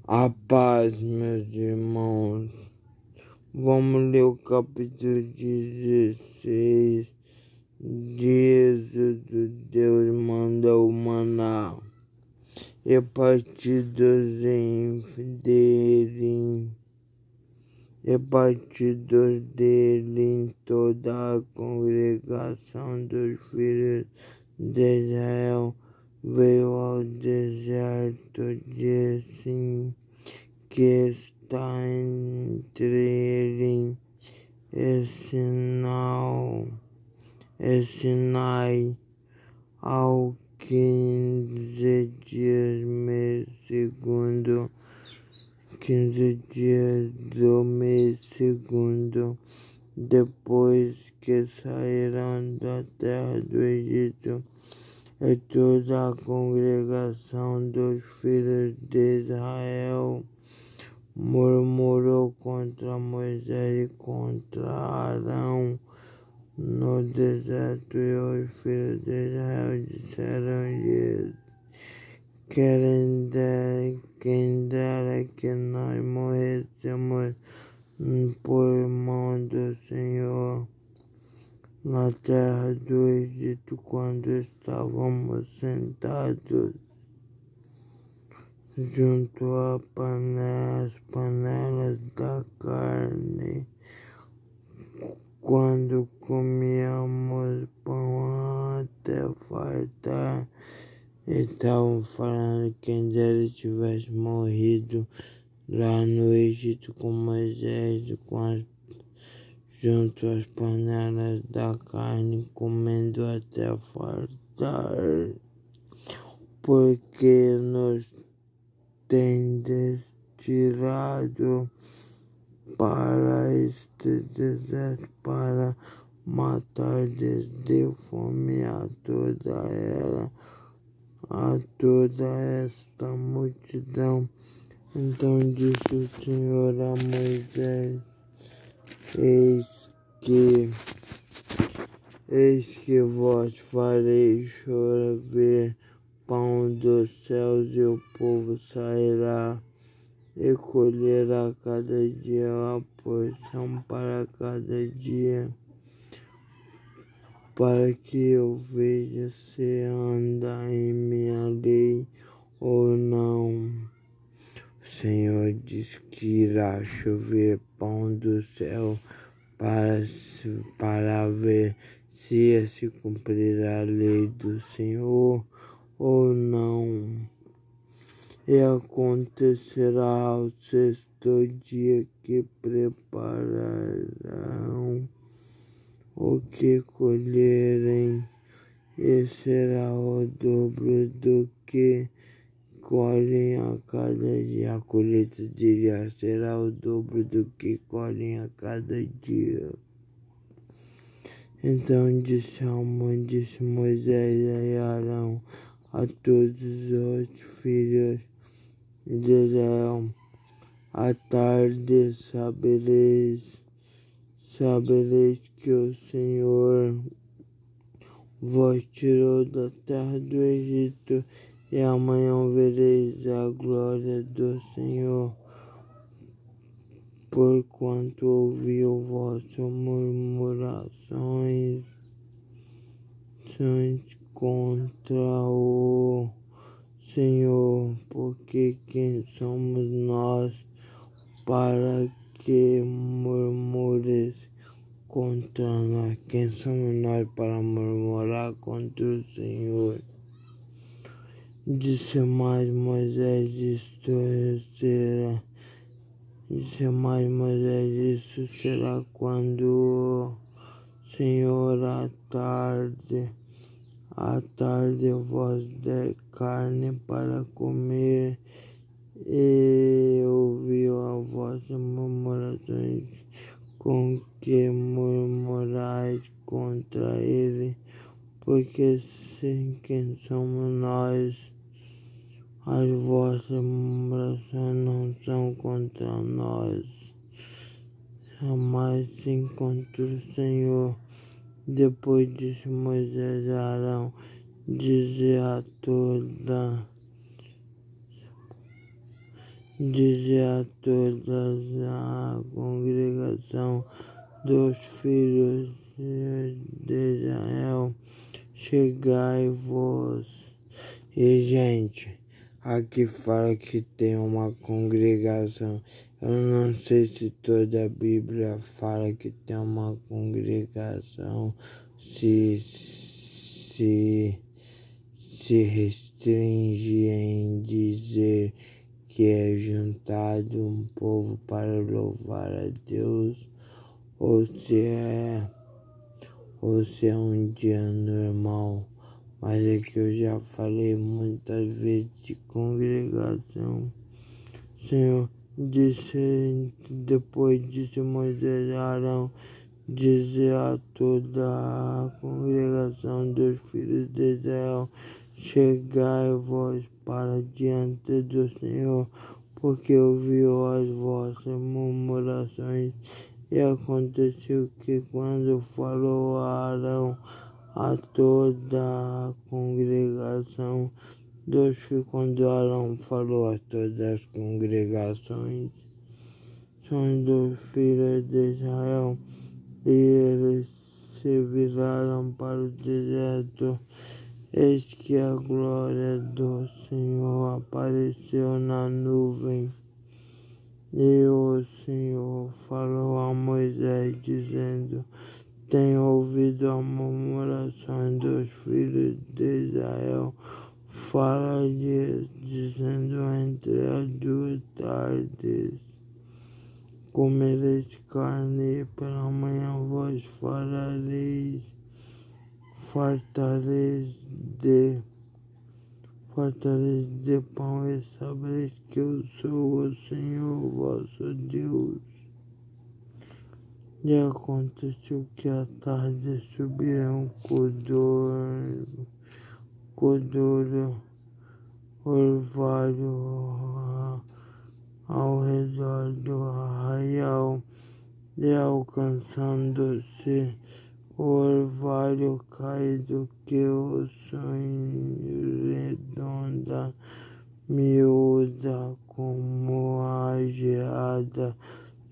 A paz, meus irmãos. Vamos ler o capítulo 16 de Êxodo. Deus manda o maná. E partidos dele em toda a congregação dos filhos de Israel veio ao deserto de Sim, que está entre ele e Sinai, ao 15 dias do mês segundo, depois que saíram da terra do Egito. E toda a congregação dos filhos de Israel murmurou contra Moisés e contra Arão no deserto, e os filhos de Israel disseram-lhes: quem dera que nós morrêssemos por mão do Senhor na terra do Egito, quando estávamos sentados junto às panelas da carne, quando comíamos pão até fartar. E estavam falando: quem dera tivesse morrido lá no Egito com Moisés, junto às panelas da carne, comendo até fartar, porque nos tendes tirado para este deserto para matar de fome a toda esta multidão. Então disse o Senhor a Moisés: Eis que vos farei chover pão dos céus, e o povo sairá e colherá cada dia a porção para cada dia, para que eu veja se anda em minha lei ou não. O Senhor diz que irá chover pão do céu para ver se se cumprirá a lei do Senhor ou não. E acontecerá ao sexto dia que prepararão o que colherem, e será o dobro do que colhem a cada dia. A colheita será o dobro do que colhem a cada dia. Então disse Moisés a Arão, a todos os filhos de Israel: à tarde sabereis que o Senhor vos tirou da terra do Egito, e amanhã vereis a glória do Senhor, porquanto ouviu vossas murmurações contra o Senhor. Porque quem somos nós para que murmures contra nós? Quem somos nós para murmurar contra o Senhor? Disse mais Moisés: isso será quando o Senhor à tarde vos der carne para comer, e ouviu a vossas murmurações com que murmurais contra ele. Porque sem quem somos nós, as vossas murmurações não são contra nós, mas sim contra o Senhor. Depois disse Moisés a Arão: dize a toda dizer a toda a congregação dos filhos de Israel, chegai-vos. E, gente, aqui fala que tem uma congregação. Eu não sei se toda a Bíblia fala que tem uma congregação, se restringe em dizer que é juntado um povo para louvar a Deus, ou se é um dia normal. Mas é que eu já falei muitas vezes de congregação. Senhor, depois disse Moisés a Arão, dizer a toda a congregação dos filhos de Israel, chegai-vos para diante do Senhor, porque ouviu as vossas murmurações. E aconteceu que quando falou a Arão a toda a congregação quando Arão falou a todas as congregações, são dos filhos de Israel, e eles se viraram para o deserto. Eis que a glória do Senhor apareceu na nuvem, e o Senhor falou a Moisés, dizendo, tenho ouvido a murmuração dos filhos de Israel, fala-lhes, dizendo, entre as 2 tardes comereis carne, e pela manhã vos fartareis de pão, e sabereis que eu sou o Senhor vosso Deus. E aconteceu que à tarde subiram codorno, orvalho ao redor do arraial, e alcançando-se o orvalho caído que o sonho redonda, miúda como a geada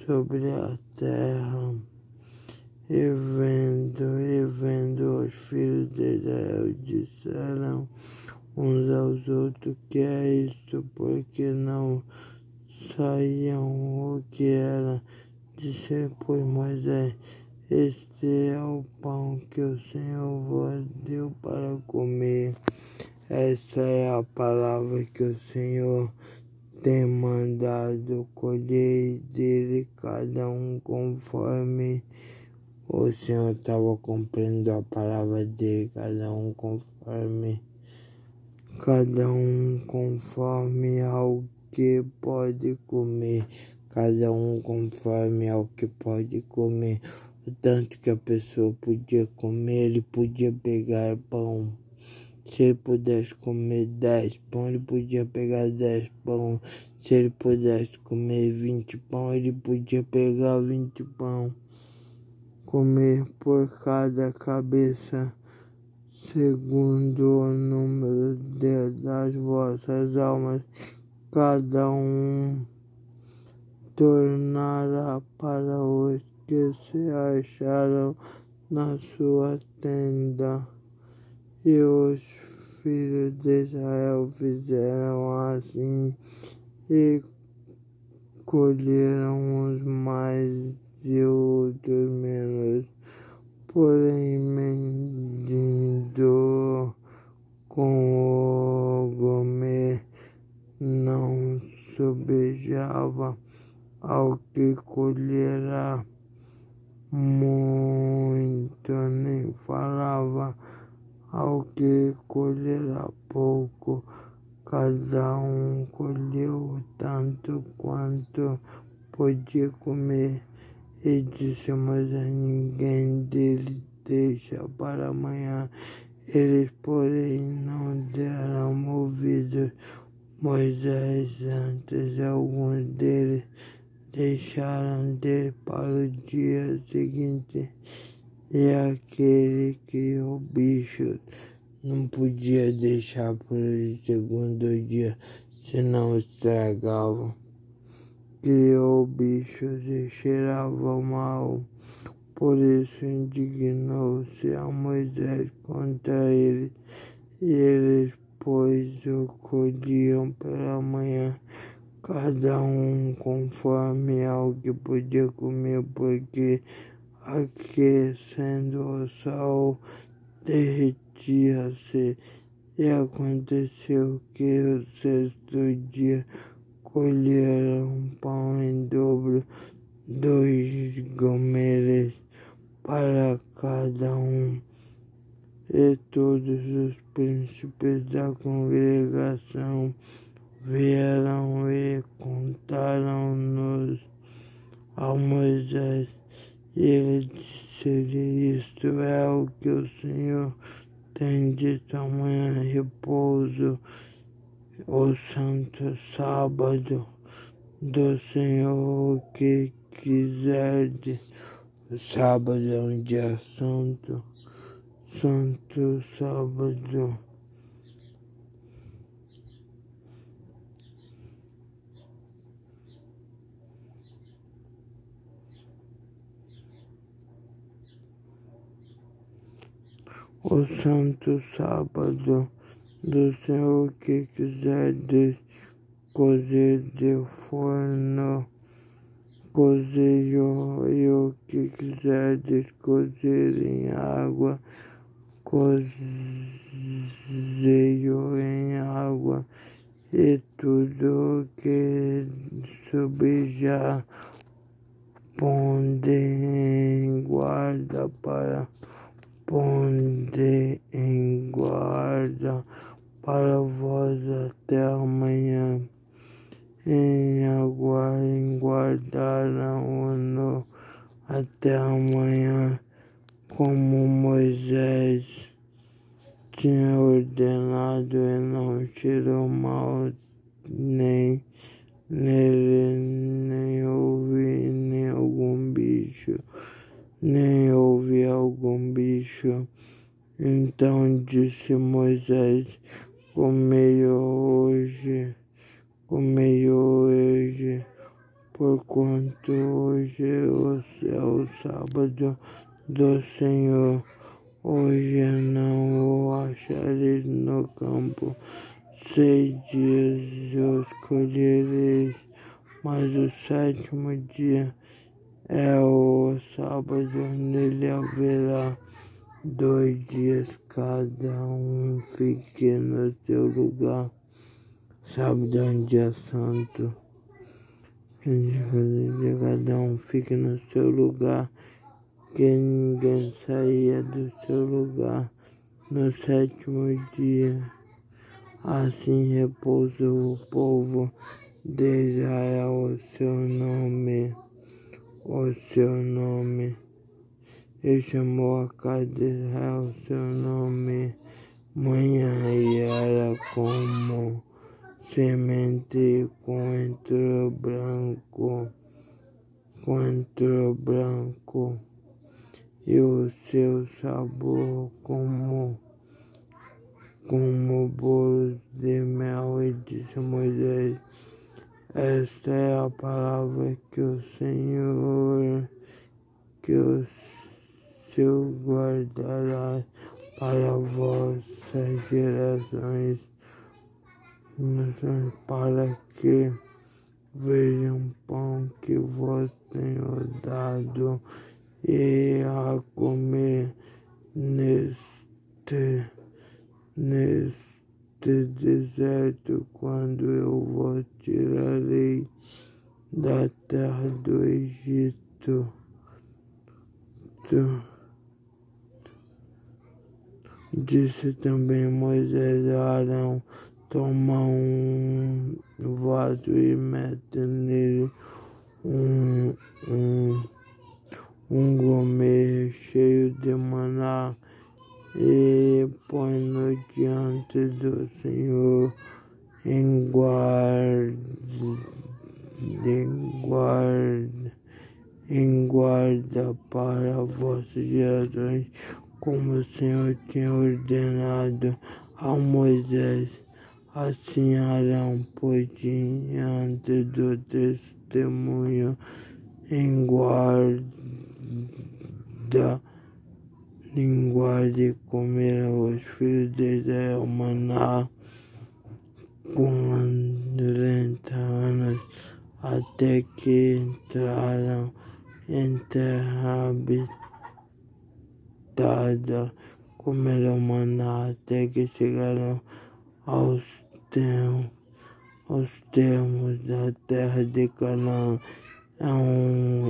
sobre a terra. E vendo os filhos de Israel, disseram uns aos outros, que é isto, porque não sabiam o que era. Disse, pois, Moisés, este é o pão que o Senhor vos deu para comer. Essa é a palavra que o Senhor tem mandado, colhei dele cada um conforme o Senhor estava cumprindo a palavra dele, cada um conforme ao que pode comer, cada um conforme ao que pode comer. O tanto que a pessoa podia comer, ele podia pegar pão. Se ele pudesse comer 10 pão, ele podia pegar 10 pão. Se ele pudesse comer 20 pão, ele podia pegar 20 pão. Comer por cada cabeça, segundo o número das vossas almas, cada um tornará para os que se acharam na sua tenda. E os filhos de Israel fizeram assim, e colheram uns mais e outros menos, porém medindo com o gomer não sobejava ao que colherá muito, nem falava ao que colherá pouco. Cada um colheu tanto quanto podia comer. E disse Moisés, ninguém deles deixa para amanhã. Eles, porém, não deram ouvidos. Moisés, antes alguns deles deixaram de para o dia seguinte. E aquele que o bicho não podia deixar para o segundo dia, senão estragava. criou bichos e cheiravam mal. Por isso indignou-se a Moisés contra eles, e eles, pois, o colhiam pela manhã, cada um conforme ao que podia comer, porque aquecendo o sol derretia-se. E aconteceu que o sexto dia colheram pão em dobro, 2 gomeres para cada um. E todos os príncipes da congregação vieram e contaram-nos a Moisés. E ele disse-lhe: isto é o que o Senhor tem dito: amanhã repouso, o santo sábado do Senhor, o que quiserdes. O sábado é um dia santo, santo sábado. O santo sábado do Senhor, que quiserdes cozer de forno, cozei-o, e o que quiserdes cozer em água, cozei-o em água, e tudo o que subjar, ponde em guarda para vós até amanhã. Guardaram-no até amanhã, como Moisés tinha ordenado, e não cheirou mal nem nele, nem houve algum bicho. Então disse Moisés: comei hoje, porquanto hoje é o sábado do Senhor. Hoje não o achareis no campo. 6 dias os colhereis, mas o 7º dia é o sábado, nele haverá 2 dias, cada um fique no seu lugar. Sábado é um dia santo, cada um fique no seu lugar, que ninguém saia do seu lugar no 7º dia. Assim repousou o povo de Israel o seu nome, e chamou a casa de Israel seu nome. Manhã, e era como semente coentro branco, e o seu sabor como bolos de mel. E disse Moisés: esta é a palavra que o Senhor guardará para vossas gerações, para que vejam pão que vos tenho dado, e a comer neste deserto, quando eu vos tirarei da terra do Egito. Disse também Moisés a Arão: toma um vaso e mete nele um gomer cheio de maná, e põe-no diante do Senhor em guarda para vossas gerações, como o Senhor tinha ordenado a Moisés. Assim Arão pôs diante do testemunho em guarda e comerão os filhos de Israel maná com 40 anos, até que entraram em terra habitada, comerão maná até que chegaram aos termos da terra de Canaã,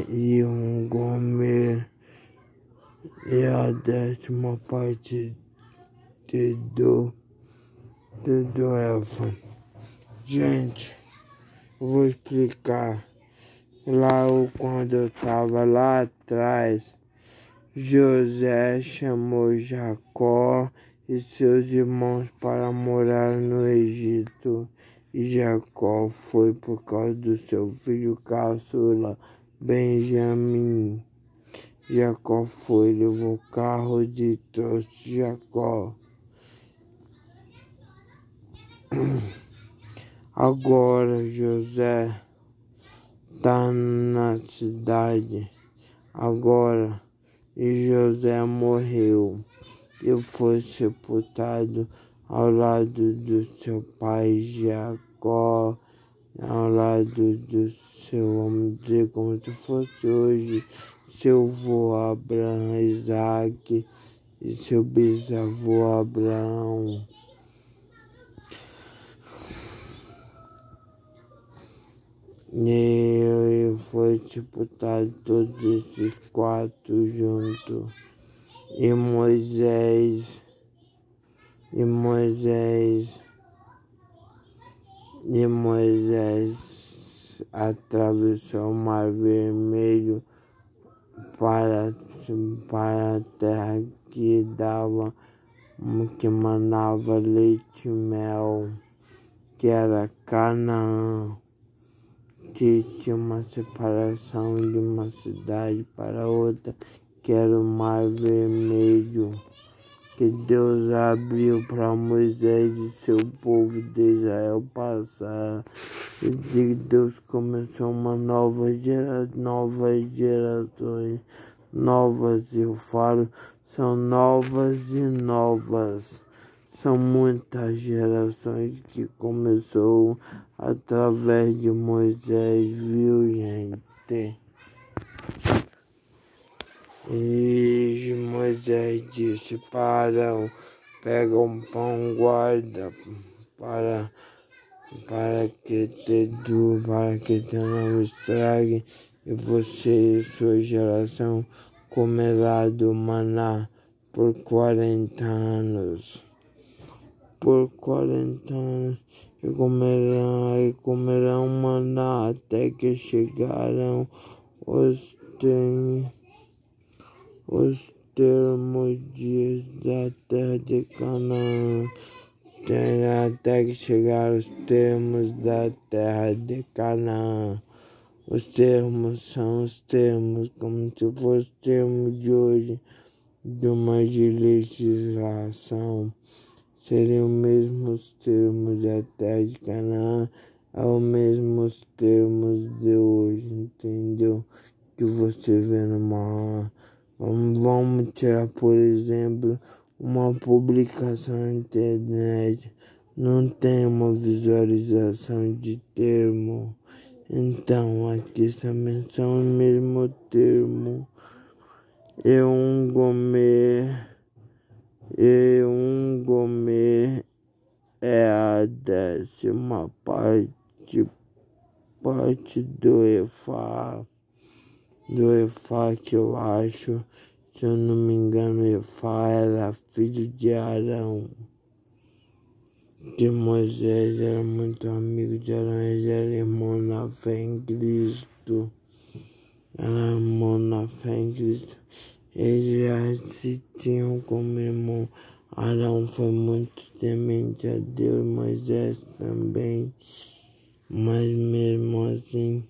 e um gomer, e a 10ª parte do Efa. Gente, eu vou explicar. Quando eu estava lá atrás, José chamou Jacó e seus irmãos para morar no Egito. E Jacó foi por causa do seu filho caçula, Benjamim. Jacó foi, levou carro e trouxe Jacó. Agora José está na cidade. Agora, e José morreu e foi sepultado ao lado do seu pai Jacó, ao lado do seu, vamos dizer, como se fosse hoje, seu avô Abraão, Isaac e seu bisavô Abraão. E foi sepultado todos esses 4 juntos. E Moisés atravessou o Mar Vermelho para a terra que manava leite e mel, que era Canaã, que tinha uma separação de uma cidade para outra, que era o Mar Vermelho, que Deus abriu para Moisés e seu povo de Israel passar. E Deus começou uma novas gerações, novas, eu falo, são novas e novas. São muitas gerações que começou através de Moisés, viu, gente? E Moisés disse: pega um pão, guarda para que não estrague, e você e sua geração comerá do maná por 40 anos. Por 40 anos e comerão maná até que chegaram os termos dias da terra de Canaã. Até que chegaram os termos da terra de Canaã. Os termos são os termos, como se fosse o termo de hoje, de uma legislação. Seriam os mesmos termos da terra de Canaã, os mesmos termos de hoje, entendeu? Que você vê numa... Vamos tirar, por exemplo, uma publicação na internet. Não tem uma visualização de termo. Então, aqui também são o mesmo termo. E um gomer é a 10ª parte do Efá, que eu acho, se eu não me engano, Efá era filho de Arão, que Moisés era muito amigo de Arão, ele era irmão na fé em Cristo, eles já se tinham como irmão. Arão foi muito temente a Deus, Moisés também, mas mesmo assim,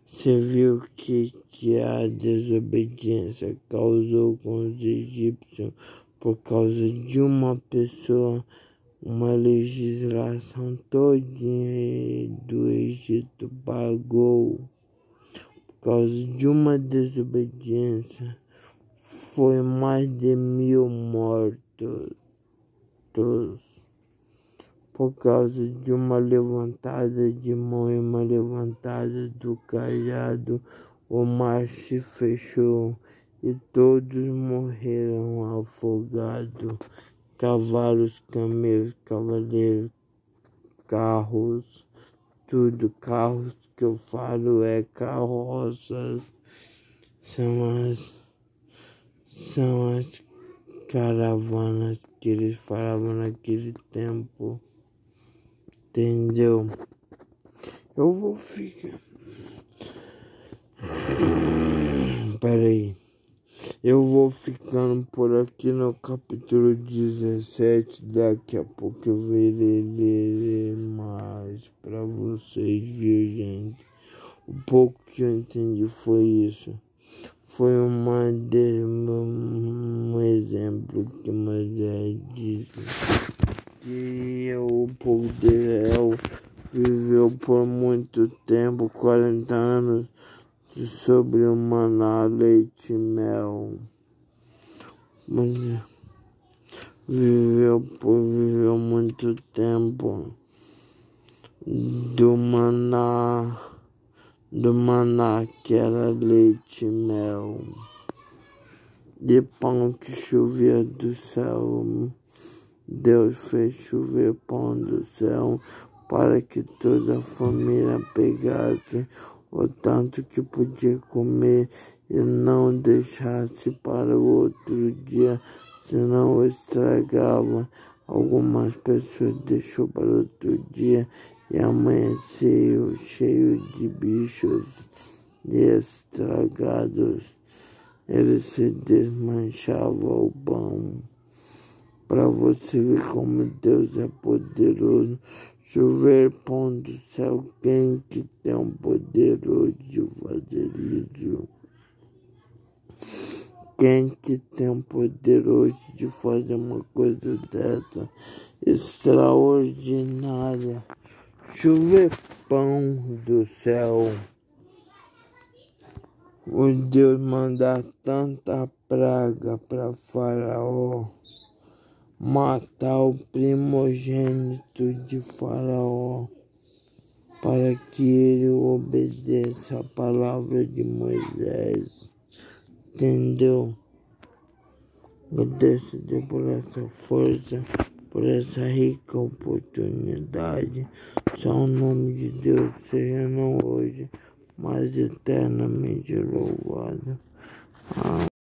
você viu que a desobediência causou com os egípcios por causa de uma pessoa, uma legislação todinha do Egito pagou por causa de uma desobediência. Foi mais de 1000 mortos por causa de uma levantada de mão e uma levantada do cajado. O mar se fechou e todos morreram afogados. Cavalos, camelos, cavaleiros, carros, tudo. Carros que eu falo é carroças. São as caravanas que eles falavam naquele tempo. Entendeu? Eu vou ficar... Peraí. Eu vou ficando por aqui no capítulo 17. Daqui a pouco eu verei mais pra vocês, viu, gente? O pouco que eu entendi foi isso. Foi um exemplo que Moisés disse. Que o povo de Israel viveu por muito tempo, 40 anos, sobre o maná, leite e mel. Viveu muito tempo do maná que era leite e mel, de pão que chovia do céu. Deus fez chover pão do céu para que toda a família pegasse o tanto que podia comer e não deixasse para o outro dia, senão estragava. Algumas pessoas deixou para outro dia e amanheceu cheio de bichos e estragados. Ele se desmanchava o pão. Para você ver como Deus é poderoso. Chover pão do céu, quem que tem o poderoso de fazer isso? Quem que tem o poderoso de fazer uma coisa dessa extraordinária? Chover pão do céu. O Deus mandar tanta praga para Faraó, matar o primogênito de Faraó, para que ele obedeça a palavra de Moisés. Entendeu? Agradeço por essa força, por essa rica oportunidade. Só o nome de Deus seja não hoje, mas eternamente louvado. Amém.